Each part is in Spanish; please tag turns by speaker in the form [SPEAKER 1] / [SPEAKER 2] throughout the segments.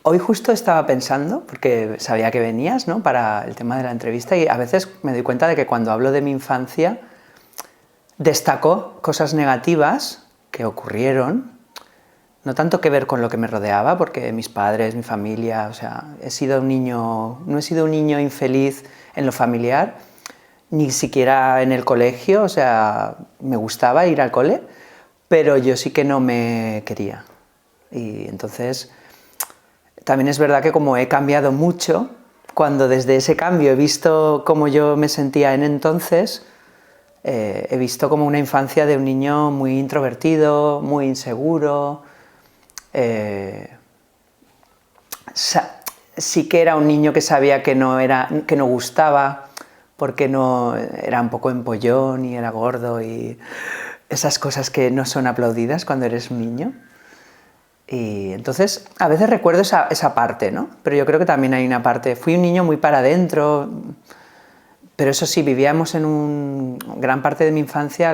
[SPEAKER 1] Hoy justo estaba pensando, porque sabía que venías, ¿no?, para el tema de la entrevista, y a veces me doy cuenta de que cuando hablo de mi infancia destaco cosas negativas que ocurrieron, no tanto que ver con lo que me rodeaba, porque mis padres, mi familia, o sea, no he sido un niño infeliz en lo familiar, ni siquiera en el colegio, o sea, me gustaba ir al cole, pero yo sí que no me quería. Y entonces, también es verdad que como he cambiado mucho, cuando desde ese cambio he visto cómo yo me sentía en entonces, he visto como una infancia de un niño muy introvertido, muy inseguro. Sí que era un niño que sabía que no gustaba, porque no era un poco empollón y era gordo y esas cosas que no son aplaudidas cuando eres un niño. Y entonces a veces recuerdo esa parte, ¿no? Pero yo creo que también hay una parte, fui un niño muy para adentro, pero eso sí, vivíamos en gran parte de mi infancia,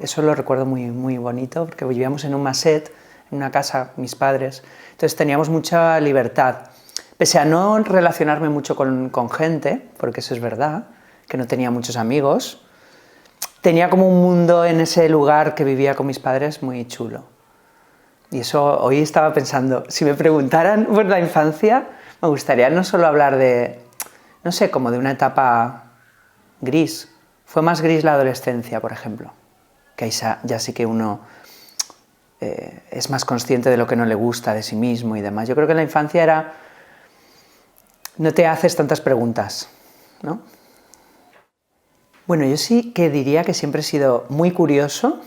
[SPEAKER 1] eso lo recuerdo muy, muy bonito, porque vivíamos en un maset, en una casa, mis padres, entonces teníamos mucha libertad. Pese a no relacionarme mucho con gente, porque eso es verdad, que no tenía muchos amigos, tenía como un mundo en ese lugar que vivía con mis padres muy chulo. Y eso hoy estaba pensando, si me preguntaran por la infancia, me gustaría no solo hablar de, no sé, como de una etapa gris. Fue más gris la adolescencia, por ejemplo, que ahí ya sí que uno es más consciente de lo que no le gusta de sí mismo y demás. Yo creo que en la infancia no te haces tantas preguntas, ¿no? Bueno, yo sí que diría que siempre he sido muy curioso,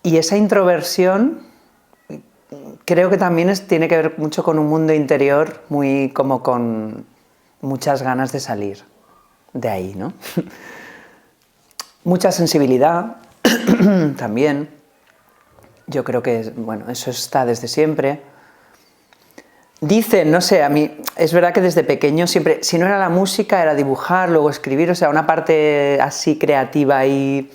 [SPEAKER 1] y esa introversión creo que también tiene que ver mucho con un mundo interior muy como con muchas ganas de salir de ahí, ¿no? Mucha sensibilidad también. Yo creo que, bueno, eso está desde siempre. Dicen, no sé, a mí es verdad que desde pequeño siempre, si no era la música, era dibujar, luego escribir, o sea, una parte así creativa y...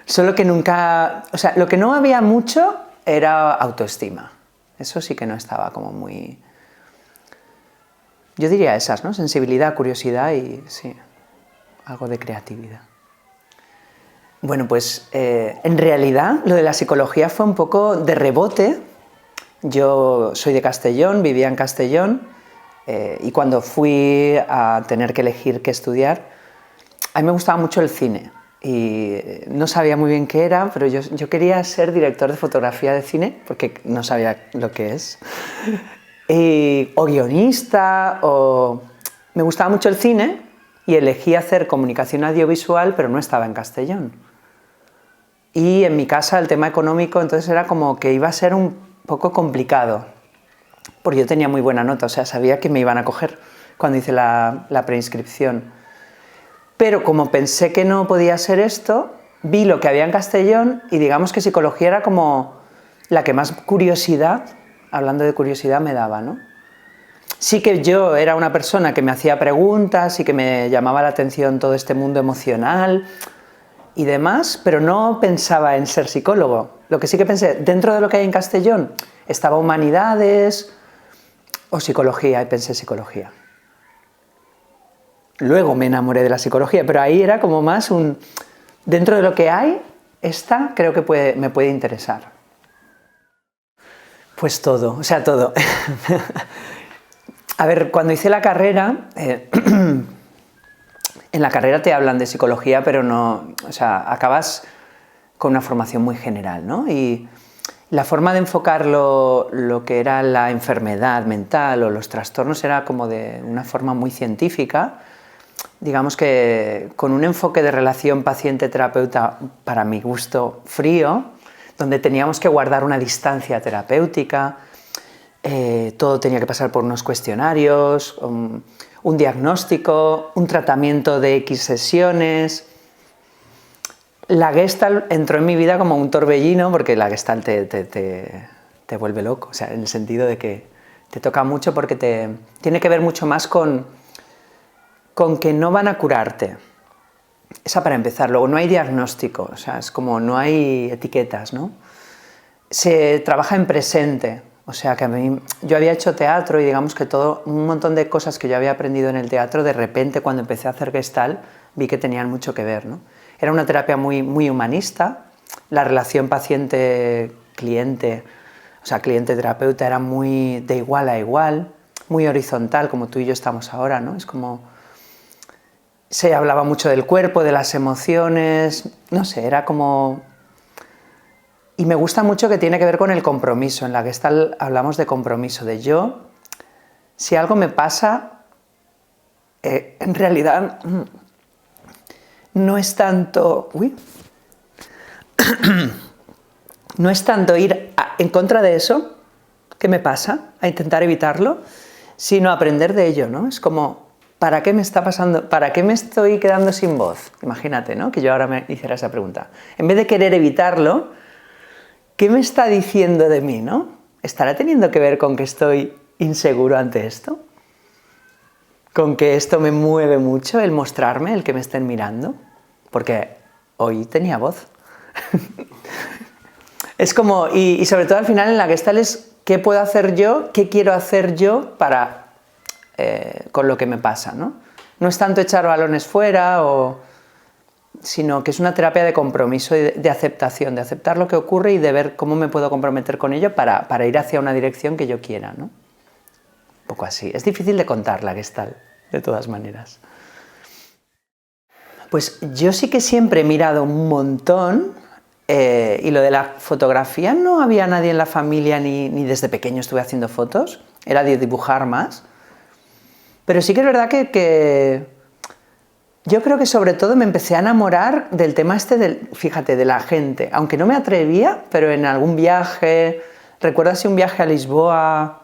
[SPEAKER 1] Solo que nunca... O sea, lo que no había mucho era autoestima. Eso sí que no estaba como muy... Yo diría esas, ¿no? Sensibilidad, curiosidad y, sí, algo de creatividad. Bueno, pues en realidad lo de la psicología fue un poco de rebote. Yo soy de Castellón, vivía en Castellón, y cuando fui a tener que elegir qué estudiar, a mí me gustaba mucho el cine y no sabía muy bien qué era, pero yo quería ser director de fotografía de cine porque no sabía lo que es, o guionista, me gustaba mucho el cine y elegí hacer comunicación audiovisual, pero no estaba en Castellón. Y en mi casa el tema económico entonces era como que iba a ser un poco complicado, porque yo tenía muy buena nota, o sea, sabía que me iban a coger cuando hice la preinscripción. Pero como pensé que no podía ser esto, vi lo que había en Castellón y digamos que psicología era como la que más curiosidad, hablando de curiosidad, me daba, ¿no? Sí que yo era una persona que me hacía preguntas y que me llamaba la atención todo este mundo emocional y demás, pero no pensaba en ser psicólogo. Lo que sí que pensé, dentro de lo que hay en Castellón, estaba humanidades o psicología, y pensé psicología. Luego me enamoré de la psicología, pero ahí era como más dentro de lo que hay, esta creo que me puede interesar. Pues todo, o sea, todo. A ver, cuando hice la carrera, en la carrera te hablan de psicología, pero no, o sea, acabas con una formación muy general, ¿no? Y la forma de enfocar lo que era la enfermedad mental o los trastornos era como de una forma muy científica, digamos que con un enfoque de relación paciente-terapeuta, para mi gusto, frío, donde teníamos que guardar una distancia terapéutica, todo tenía que pasar por unos cuestionarios, un diagnóstico, un tratamiento de X sesiones. La Gestalt entró en mi vida como un torbellino, porque la Gestalt te vuelve loco, o sea, en el sentido de que te toca mucho porque tiene que ver mucho más con que no van a curarte. Esa para empezar. Luego no hay diagnóstico, o sea, es como no hay etiquetas, ¿no? se trabaja en presente. O sea que a mí, yo había hecho teatro y digamos que un montón de cosas que yo había aprendido en el teatro, de repente cuando empecé a hacer Gestalt vi que tenían mucho que ver, ¿no? Era una terapia muy, muy humanista, la relación paciente-cliente, o sea, cliente-terapeuta era muy de igual a igual, muy horizontal, como tú y yo estamos ahora, ¿no? Es como... Se hablaba mucho del cuerpo, de las emociones, no sé, era como... Y me gusta mucho que tiene que ver con el compromiso. En la Gestalt hablamos de compromiso, de yo, si algo me pasa, en realidad no es tanto... no es tanto ir en contra de eso que me pasa, a intentar evitarlo, sino aprender de ello, ¿no? Es como, ¿para qué me está pasando? ¿Para qué me estoy quedando sin voz? Imagínate, ¿no? Que yo ahora me hiciera esa pregunta. En vez de querer evitarlo, ¿qué me está diciendo de mí, no? ¿Estará teniendo que ver con que estoy inseguro ante esto? ¿Con que esto me mueve mucho, el mostrarme, el que me estén mirando? Porque hoy tenía voz. Es como, y sobre todo al final en la Gestalt es ¿qué puedo hacer yo? ¿Qué quiero hacer yo para, con lo que me pasa, ¿no? No es tanto echar balones fuera, sino que es una terapia de compromiso y de aceptación, de aceptar lo que ocurre y de ver cómo me puedo comprometer con ello para ir hacia una dirección que yo quiera, ¿no? Un poco así. Es difícil de contar la Gestalt, de todas maneras. Pues yo sí que siempre he mirado un montón, y lo de la fotografía no había nadie en la familia ni desde pequeño estuve haciendo fotos, era de dibujar más, pero sí que es verdad que yo creo que sobre todo me empecé a enamorar del tema fíjate, de la gente, aunque no me atrevía, pero en algún viaje, ¿recuerdas un viaje a Lisboa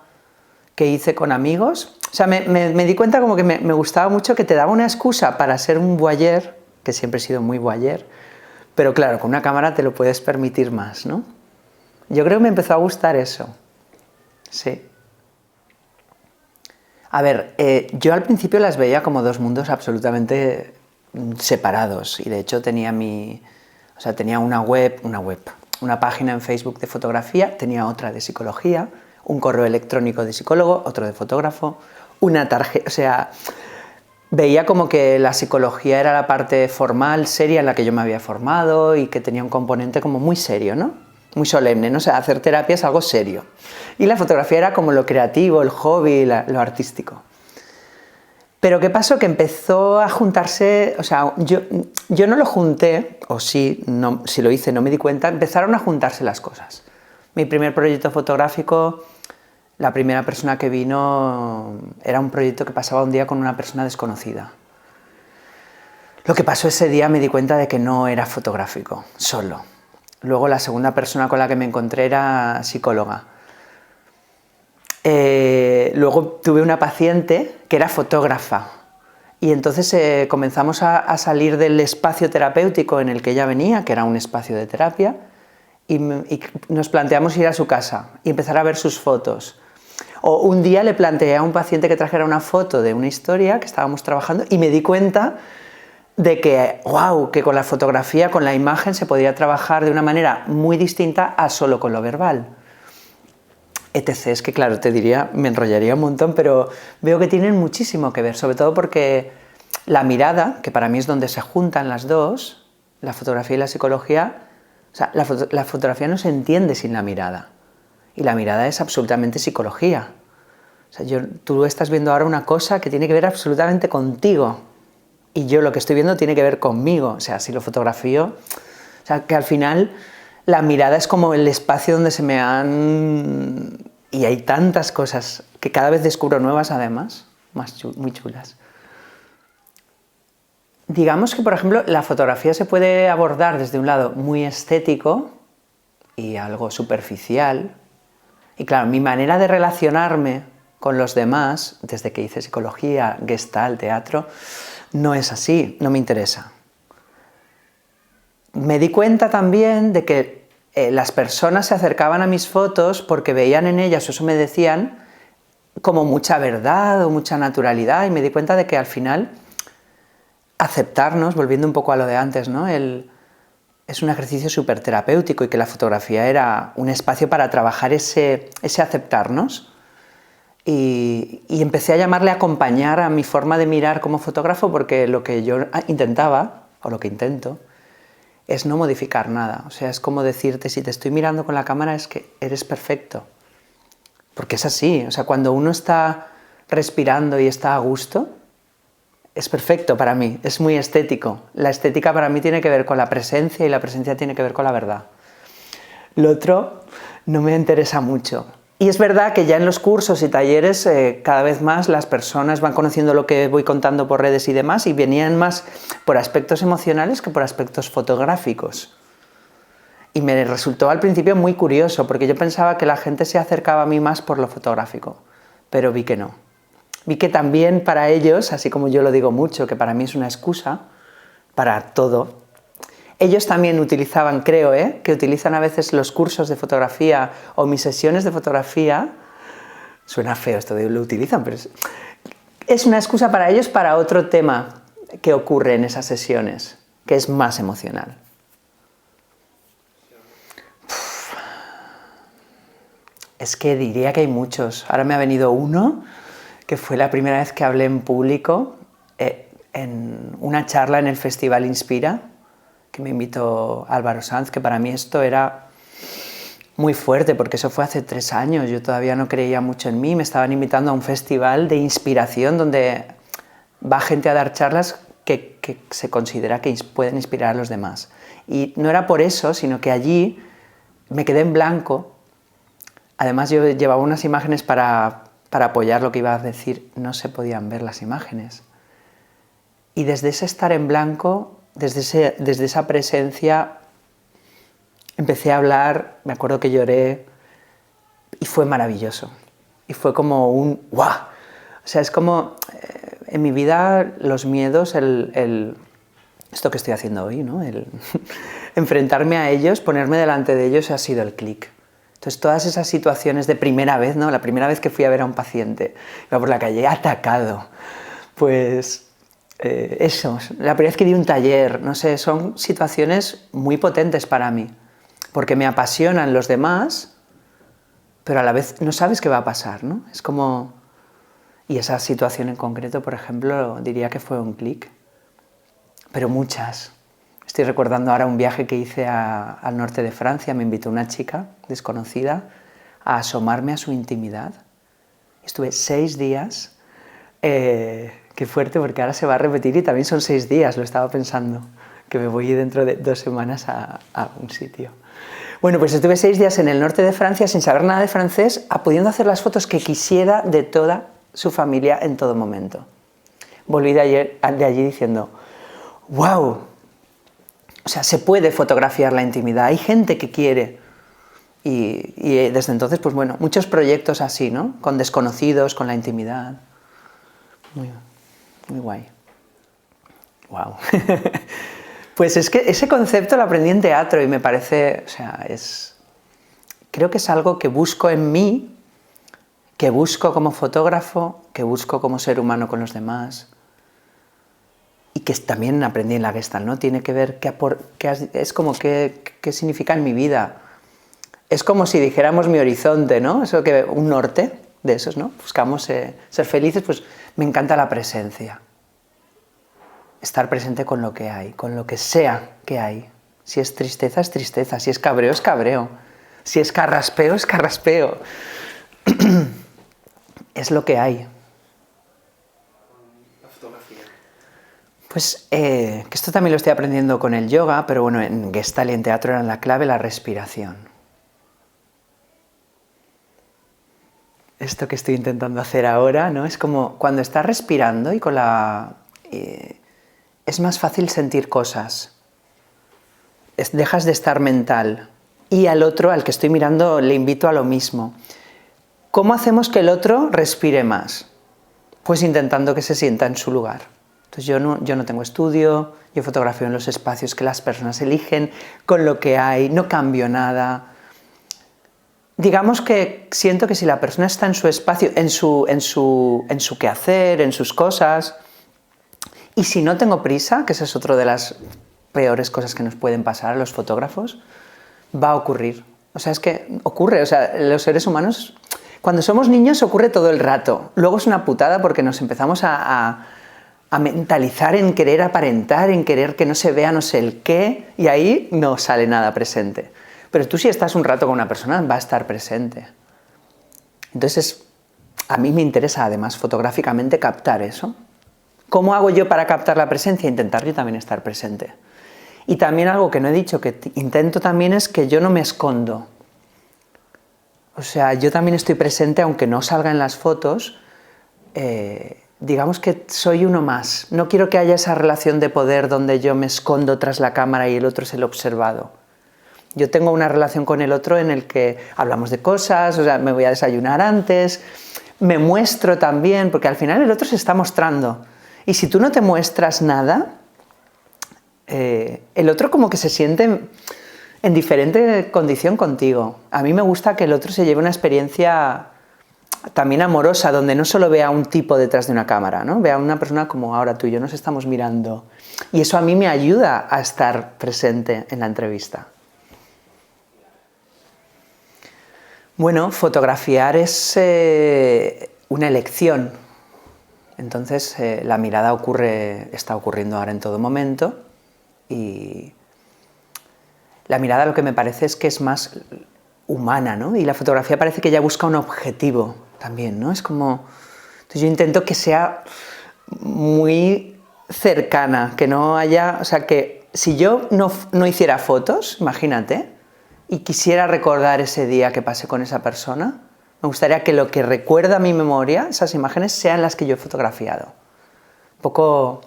[SPEAKER 1] que hice con amigos? O sea, me di cuenta como que me gustaba mucho, que te daba una excusa para ser un voyeur, que siempre he sido muy voyeur, pero claro, con una cámara te lo puedes permitir más, ¿no? Yo creo que me empezó a gustar eso, sí. A ver, yo al principio las veía como dos mundos absolutamente separados y de hecho tenía tenía una página en Facebook de fotografía, tenía otra de psicología, un correo electrónico de psicólogo, otro de fotógrafo, una tarjeta, o sea, veía como que la psicología era la parte formal, seria en la que yo me había formado y que tenía un componente como muy serio, ¿no? Muy solemne, ¿no? O sea, hacer terapia es algo serio. Y la fotografía era como lo creativo, el hobby, lo artístico. Pero ¿qué pasó? Que empezó a juntarse, o sea, yo no lo junté, o sí, no, si lo hice no me di cuenta, empezaron a juntarse las cosas. Mi primer proyecto fotográfico, la primera persona que vino era un proyecto que pasaba un día con una persona desconocida. Lo que pasó ese día me di cuenta de que no era fotográfico, solo. Luego la segunda persona con la que me encontré era psicóloga. Luego tuve una paciente que era fotógrafa y entonces comenzamos a salir del espacio terapéutico en el que ella venía, que era un espacio de terapia, y nos planteamos ir a su casa y empezar a ver sus fotos. O un día le planteé a un paciente que trajera una foto de una historia que estábamos trabajando y me di cuenta de que, wow, que con la fotografía, con la imagen se podría trabajar de una manera muy distinta a solo con lo verbal. etc. Es que claro, te diría, me enrollaría un montón, pero veo que tienen muchísimo que ver, sobre todo porque la mirada, que para mí es donde se juntan las dos, la fotografía y la psicología, o sea, la fotografía no se entiende sin la mirada, y la mirada es absolutamente psicología. O sea, tú estás viendo ahora una cosa que tiene que ver absolutamente contigo, y yo lo que estoy viendo tiene que ver conmigo, o sea, si lo fotografío, o sea, que al final la mirada es como el espacio donde se me han... Y hay tantas cosas que cada vez descubro nuevas además, muy chulas. Digamos que, por ejemplo, la fotografía se puede abordar desde un lado muy estético y algo superficial. Y claro, mi manera de relacionarme con los demás, desde que hice psicología, Gestalt, teatro, no es así, no me interesa. Me di cuenta también de que las personas se acercaban a mis fotos porque veían en ellas, o eso me decían, como mucha verdad o mucha naturalidad, y me di cuenta de que al final aceptarnos, volviendo un poco a lo de antes, ¿no? es un ejercicio súper terapéutico y que la fotografía era un espacio para trabajar ese aceptarnos. Y empecé a llamarle acompañar a mi forma de mirar como fotógrafo, porque lo que yo intentaba, o lo que intento, es no modificar nada. O sea, es como decirte, si te estoy mirando con la cámara es que eres perfecto. Porque es así, o sea, cuando uno está respirando y está a gusto, es perfecto para mí, es muy estético. La estética para mí tiene que ver con la presencia y la presencia tiene que ver con la verdad. Lo otro no me interesa mucho. Y es verdad que ya en los cursos y talleres cada vez más las personas van conociendo lo que voy contando por redes y demás, y venían más por aspectos emocionales que por aspectos fotográficos. Y me resultó al principio muy curioso, porque yo pensaba que la gente se acercaba a mí más por lo fotográfico, pero vi que no. Vi que también para ellos, así como yo lo digo mucho, que para mí es una excusa para todo, ellos también utilizaban, creo, que utilizan a veces los cursos de fotografía o mis sesiones de fotografía, suena feo esto de lo utilizan, pero es una excusa para ellos para otro tema que ocurre en esas sesiones, que es más emocional. Es que diría que hay muchos. Ahora me ha venido uno, que fue la primera vez que hablé en público, en una charla en el Festival Inspira, que me invitó Álvaro Sanz, que para mí esto era muy fuerte, porque eso fue hace 3 años, yo todavía no creía mucho en mí, me estaban invitando a un festival de inspiración donde va gente a dar charlas que se considera que pueden inspirar a los demás. Y no era por eso, sino que allí me quedé en blanco. Además yo llevaba unas imágenes para apoyar lo que iba a decir, no se podían ver las imágenes. Y desde ese estar en blanco, desde esa presencia, empecé a hablar, me acuerdo que lloré, y fue maravilloso. Y fue como un ¡guau! O sea, es como, en mi vida, los miedos, esto que estoy haciendo hoy, ¿no? Enfrentarme a ellos, ponerme delante de ellos, ha sido el clic. Entonces, todas esas situaciones de primera vez, ¿no? La primera vez que fui a ver a un paciente, iba por la calle, atacado, pues eso, la primera vez que di un taller, no sé, son situaciones muy potentes para mí, porque me apasionan los demás, pero a la vez no sabes qué va a pasar, ¿no? Es como... Y esa situación en concreto, por ejemplo, diría que fue un clic, pero muchas. Estoy recordando ahora un viaje que hice al norte de Francia, me invitó una chica desconocida a asomarme a su intimidad. Estuve 6 días, qué fuerte, porque ahora se va a repetir y también son 6 días, lo estaba pensando, que me voy dentro de 2 semanas a un sitio. Bueno, pues estuve 6 días en el norte de Francia sin saber nada de francés, pudiendo hacer las fotos que quisiera de toda su familia en todo momento. Volví de allí diciendo, ¡wow! O sea, se puede fotografiar la intimidad, hay gente que quiere. Y desde entonces, pues bueno, muchos proyectos así, ¿no? Con desconocidos, con la intimidad. Muy guay. ¡Wow! Pues es que ese concepto lo aprendí en teatro y me parece, o sea, creo que es algo que busco en mí, que busco como fotógrafo, que busco como ser humano con los demás, y que también aprendí en la Gestalt, ¿no? Tiene que ver, es como qué significa en mi vida. Es como si dijéramos mi horizonte, ¿no? Eso que un norte de esos, ¿no? Buscamos ser felices, pues me encanta la presencia. Estar presente con lo que hay, con lo que sea que hay. Si es tristeza, es tristeza. Si es cabreo, es cabreo. Si es carraspeo, es carraspeo. Es lo que hay.
[SPEAKER 2] La fotografía.
[SPEAKER 1] Pues que esto también lo estoy aprendiendo con el yoga, pero bueno, en Gestalt y en teatro era la clave la respiración. Esto que estoy intentando hacer ahora, ¿no? Es como cuando estás respirando y con la... es más fácil sentir cosas. Dejas de estar mental. Y al otro, al que estoy mirando, le invito a lo mismo. ¿Cómo hacemos que el otro respire más? Pues intentando que se sienta en su lugar. Entonces yo no tengo estudio, yo fotografío en los espacios que las personas eligen, con lo que hay, no cambio nada. Digamos que siento que si la persona está en su espacio, en su quehacer, en sus cosas, y si no tengo prisa, que ese es otro de las peores cosas que nos pueden pasar a los fotógrafos, va a ocurrir. O sea, es que ocurre, o sea, los seres humanos, cuando somos niños ocurre todo el rato. Luego es una putada porque nos empezamos a mentalizar en querer aparentar, en querer que no se vea no sé el qué, y ahí no sale nada presente. Pero tú si estás un rato con una persona, va a estar presente. Entonces, a mí me interesa además fotográficamente captar eso. ¿Cómo hago yo para captar la presencia? Intentar yo también estar presente. Y también algo que no he dicho, que intento también, es que yo no me escondo. O sea, yo también estoy presente, aunque no salga en las fotos, digamos que soy uno más. No quiero que haya esa relación de poder donde yo me escondo tras la cámara y el otro es el observado. Yo tengo una relación con el otro en el que hablamos de cosas, o sea, me voy a desayunar antes, me muestro también, porque al final el otro se está mostrando. Y si tú no te muestras nada, el otro como que se siente en diferente condición contigo. A mí me gusta que el otro se lleve una experiencia también amorosa, donde no solo vea un tipo detrás de una cámara, ¿no? Vea a una persona como ahora tú y yo nos estamos mirando. Y eso a mí me ayuda a estar presente en la entrevista. Bueno, fotografiar es una elección. Entonces, la mirada está ocurriendo ahora en todo momento, y la mirada lo que me parece es que es más humana, ¿no? Y la fotografía parece que ya busca un objetivo también, ¿no? Es como... Entonces yo intento que sea muy cercana, que no haya... O sea, que si yo no hiciera fotos, imagínate, y quisiera recordar ese día que pasé con esa persona, me gustaría que lo que recuerda mi memoria, esas imágenes, sean las que yo he fotografiado. Un poco...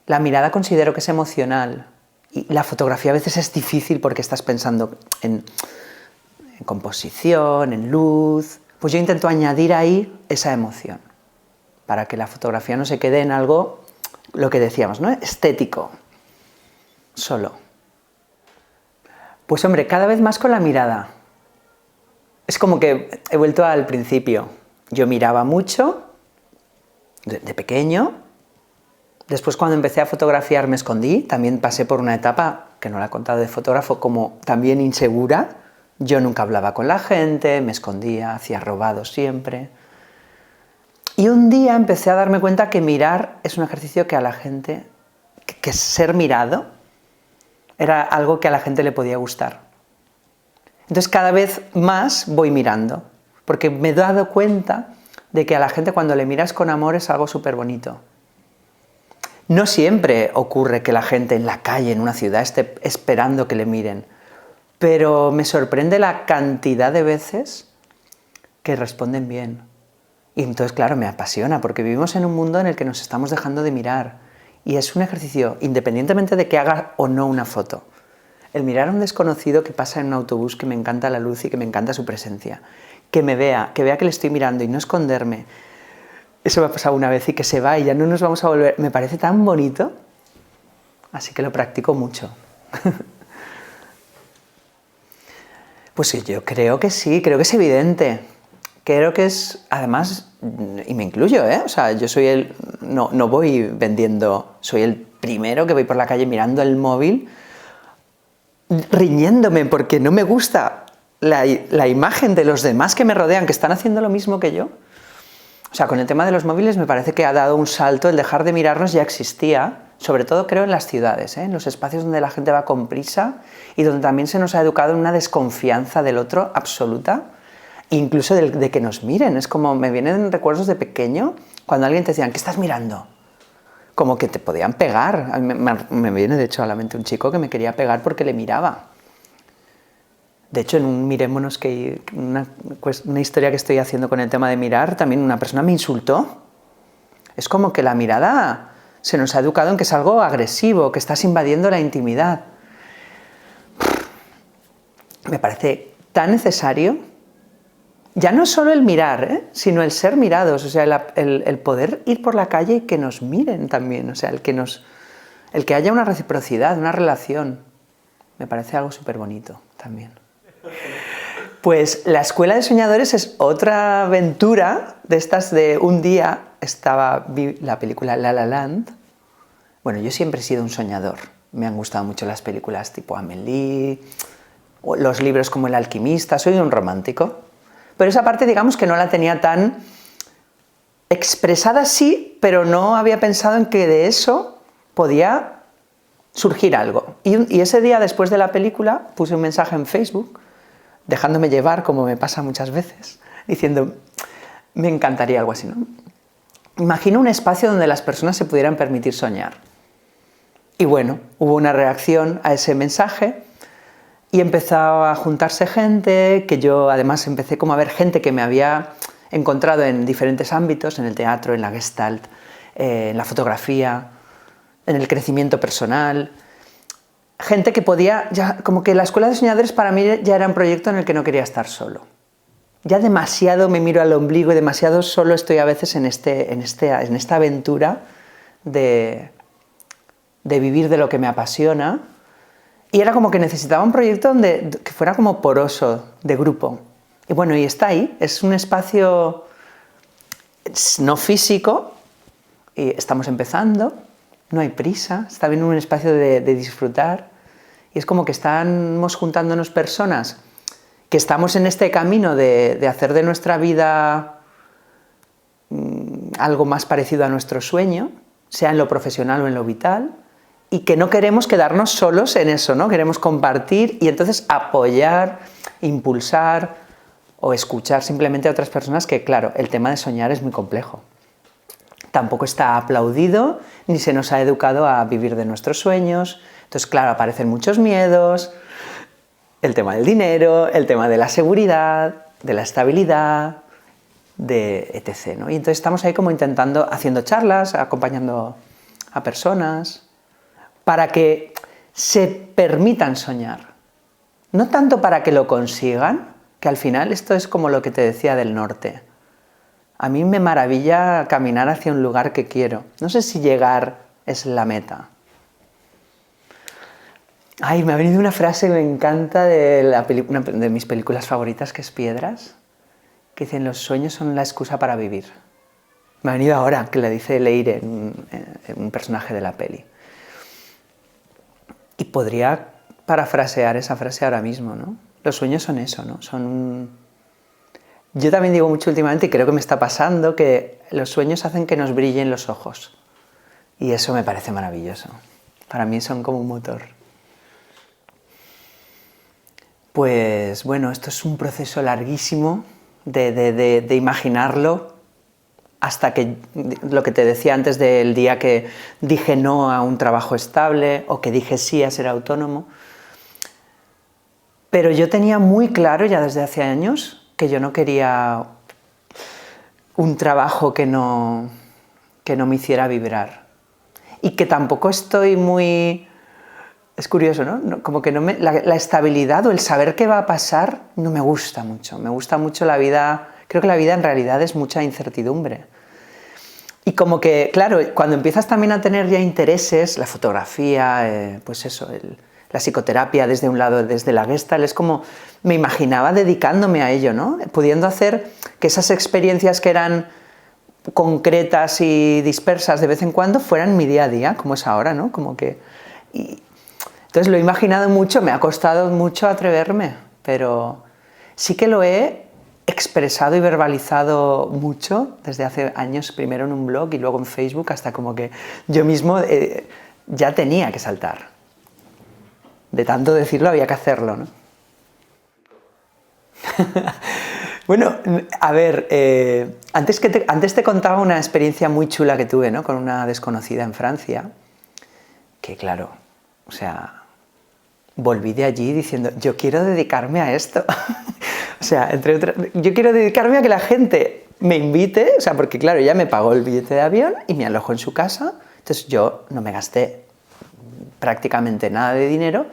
[SPEAKER 1] La mirada considero que es emocional, y la fotografía a veces es difícil porque estás pensando en composición, en luz. Pues yo intento añadir ahí esa emoción, para que la fotografía no se quede en algo, lo que decíamos, ¿no? Estético, solo. Pues hombre, cada vez más con la mirada. Es como que he vuelto al principio. Yo miraba mucho, de pequeño. Después, cuando empecé a fotografiar, me escondí. También pasé por una etapa, que no la he contado, de fotógrafo, como también insegura. Yo nunca hablaba con la gente, me escondía, hacía robados siempre. Y un día empecé a darme cuenta que mirar es un ejercicio que a la gente, que ser mirado, era algo que a la gente le podía gustar. Entonces cada vez más voy mirando, porque me he dado cuenta de que a la gente cuando le miras con amor es algo súper bonito. No siempre ocurre que la gente en la calle, en una ciudad, esté esperando que le miren, pero me sorprende la cantidad de veces que responden bien. Y entonces, claro, me apasiona, porque vivimos en un mundo en el que nos estamos dejando de mirar, y es un ejercicio, independientemente de que haga o no una foto. El mirar a un desconocido que pasa en un autobús, que me encanta la luz y que me encanta su presencia, que me vea, que le estoy mirando y no esconderme. Eso me ha pasado una vez y que se va y ya no nos vamos a volver. Me parece tan bonito, así que lo practico mucho. Pues sí, yo creo que sí, creo que es evidente. Creo que es, además, y me incluyo, ¿eh? O sea, yo soy no voy vendiendo, soy el primero que voy por la calle mirando el móvil, riñéndome porque no me gusta la imagen de los demás que me rodean, que están haciendo lo mismo que yo. O sea, con el tema de los móviles me parece que ha dado un salto, el dejar de mirarnos ya existía, sobre todo creo en las ciudades, en los espacios donde la gente va con prisa y donde también se nos ha educado en una desconfianza del otro absoluta, incluso de que nos miren. Es como, me vienen recuerdos de pequeño, cuando alguien te decía, ¿qué estás mirando? Como que te podían pegar. A mí me viene de hecho a la mente un chico que me quería pegar porque le miraba. De hecho, en un Mirémonos, una historia que estoy haciendo con el tema de mirar, también una persona me insultó. Es como que la mirada se nos ha educado en que es algo agresivo, que estás invadiendo la intimidad. Me parece tan necesario, ya no solo el mirar, sino el ser mirados, o sea, el poder ir por la calle y que nos miren también, o sea, el que haya una reciprocidad, una relación. Me parece algo súper bonito también. Pues la Escuela de Soñadores es otra aventura de estas de un día, vi la película La La Land, Bueno, yo siempre he sido un soñador. Me han gustado mucho las películas tipo Amélie, o los libros como El alquimista, soy un romántico. Pero esa parte, digamos que no la tenía tan expresada, sí, pero no había pensado en que de eso podía surgir algo. Y ese día, después de la película, puse un mensaje en Facebook, dejándome llevar, como me pasa muchas veces, diciendo, me encantaría algo así, ¿no? Imagino un espacio donde las personas se pudieran permitir soñar. Y bueno, hubo una reacción a ese mensaje y empezó a juntarse gente, que yo además empecé como a ver gente que me había encontrado en diferentes ámbitos, en el teatro, en la Gestalt, en la fotografía, en el crecimiento personal. Gente que podía, ya, como que la Escuela de Soñadores para mí ya era un proyecto en el que no quería estar solo. Ya demasiado me miro al ombligo y demasiado solo estoy a veces en esta aventura de vivir de lo que me apasiona. Y era como que necesitaba un proyecto que fuera como poroso, de grupo. Y bueno, y está ahí, es un espacio no físico, y estamos empezando, no hay prisa, está bien un espacio de disfrutar. Y es como que estamos juntándonos personas que estamos en este camino de hacer de nuestra vida algo más parecido a nuestro sueño, sea en lo profesional o en lo vital, y que no queremos quedarnos solos en eso, ¿no? Queremos compartir y entonces apoyar, impulsar o escuchar simplemente a otras personas, que claro, el tema de soñar es muy complejo. Tampoco está aplaudido, ni se nos ha educado a vivir de nuestros sueños. Entonces, claro, aparecen muchos miedos, el tema del dinero, el tema de la seguridad, de la estabilidad, de etc., ¿no? Y entonces estamos ahí como intentando, haciendo charlas, acompañando a personas, para que se permitan soñar. No tanto para que lo consigan, que al final esto es como lo que te decía del norte. A mí me maravilla caminar hacia un lugar que quiero. No sé si llegar es la meta. Ay, me ha venido una frase que me encanta una de mis películas favoritas, que es Piedras, que dicen: los sueños son la excusa para vivir. Me ha venido ahora, que le dice Leire, un personaje de la peli. Y podría parafrasear esa frase ahora mismo, ¿no? Los sueños son eso, ¿no? Yo también digo mucho últimamente, y creo que me está pasando, que los sueños hacen que nos brillen los ojos. Y eso me parece maravilloso. Para mí son como un motor. Pues bueno, esto es un proceso larguísimo de imaginarlo, hasta que, lo que te decía antes del día que dije no a un trabajo estable o que dije sí a ser autónomo. Pero yo tenía muy claro ya desde hace años que yo no quería un trabajo que no me hiciera vibrar. Y que tampoco estoy muy... Es curioso, ¿no? Como que la estabilidad o el saber qué va a pasar no me gusta mucho. Me gusta mucho la vida... Creo que la vida en realidad es mucha incertidumbre. Y como que, claro, cuando empiezas también a tener ya intereses, la fotografía, pues eso, la psicoterapia desde un lado, desde la Gestalt, es como me imaginaba dedicándome a ello, ¿no? Pudiendo hacer que esas experiencias que eran concretas y dispersas de vez en cuando fueran mi día a día, como es ahora, ¿no? Como que... Entonces lo he imaginado mucho, me ha costado mucho atreverme, pero sí que lo he expresado y verbalizado mucho desde hace años, primero en un blog y luego en Facebook, hasta como que yo mismo ya tenía que saltar. De tanto decirlo había que hacerlo, ¿no? Bueno, a ver, antes te contaba una experiencia muy chula que tuve, ¿no? Con una desconocida en Francia, que claro, o sea, volví de allí diciendo, yo quiero dedicarme a esto. O sea, entre otras, yo quiero dedicarme a que la gente me invite, o sea, porque claro, ella me pagó el billete de avión y me alojó en su casa, entonces yo no me gasté prácticamente nada de dinero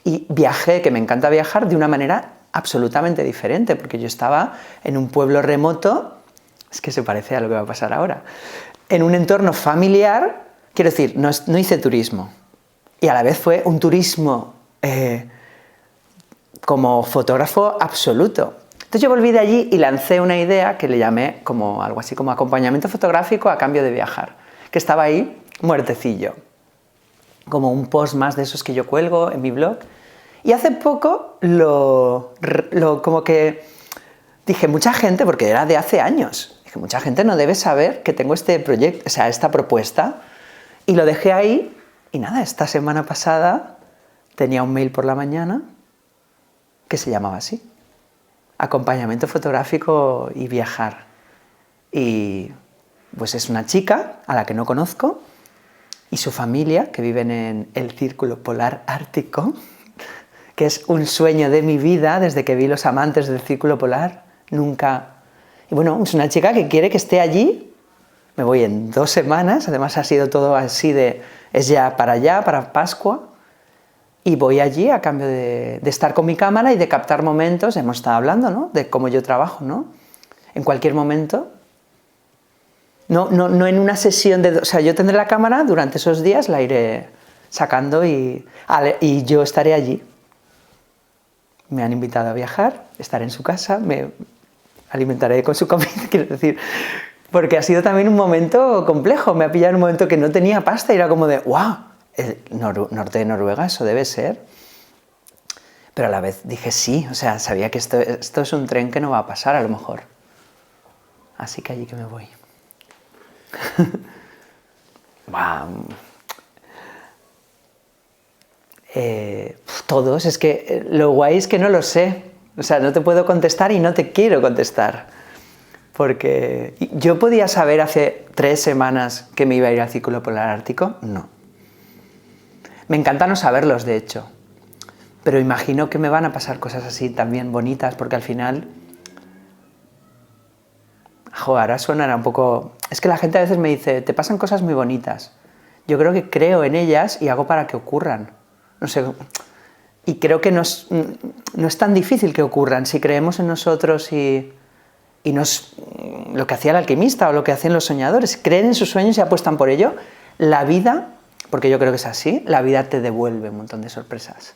[SPEAKER 1] y viajé, que me encanta viajar, de una manera absolutamente diferente, porque yo estaba en un pueblo remoto, es que se parece a lo que va a pasar ahora, en un entorno familiar, quiero decir, no hice turismo, y a la vez fue un turismo como fotógrafo absoluto. Entonces yo volví de allí y lancé una idea que le llamé como algo así como acompañamiento fotográfico a cambio de viajar, que estaba ahí muertecillo. como un post más de esos que yo cuelgo en mi blog. Y hace poco como que dije, mucha gente, porque era de hace años, dije, mucha gente no debe saber que tengo este proyecto, o sea, esta propuesta, y lo dejé ahí, y nada, esta semana pasada tenía un mail por la mañana que se llamaba así, acompañamiento fotográfico y viajar. Y pues es una chica a la que no conozco, y su familia, que viven en el Círculo Polar Ártico, que es un sueño de mi vida desde que vi Los Amantes del Círculo Polar, nunca... Y bueno, es una chica que quiere que esté allí, me voy en 2 semanas, además ha sido todo así es ya, para Pascua, y voy allí a cambio de estar con mi cámara y de captar momentos, hemos estado hablando, ¿no?, de cómo yo trabajo, ¿no?, en cualquier momento, no en una sesión o sea, yo tendré la cámara, durante esos días la iré sacando y yo estaré allí. Me han invitado a viajar, estaré en su casa, me alimentaré con su comida, quiero decir, porque ha sido también un momento complejo, me ha pillado en un momento que no tenía pasta y era como de, ¡wow!, el norte de Noruega, eso debe ser. Pero a la vez dije sí, o sea, sabía que esto es un tren que no va a pasar a lo mejor. Así que allí que me voy. Wow. Todos, es que lo guay es que no lo sé, o sea, no te puedo contestar y no te quiero contestar, porque yo podía saber hace 3 semanas que me iba a ir al Círculo Polar Ártico, no. Me encanta no saberlos, de hecho, pero imagino que me van a pasar cosas así también bonitas, porque al final, ahora sonará un poco, es que la gente a veces me dice, te pasan cosas muy bonitas, yo creo que creo en ellas y hago para que ocurran. No sé, y creo que no es tan difícil que ocurran si creemos en nosotros y lo que hacía el alquimista o lo que hacían los soñadores, creen en sus sueños y apuestan por ello, la vida, porque yo creo que es así, la vida te devuelve un montón de sorpresas.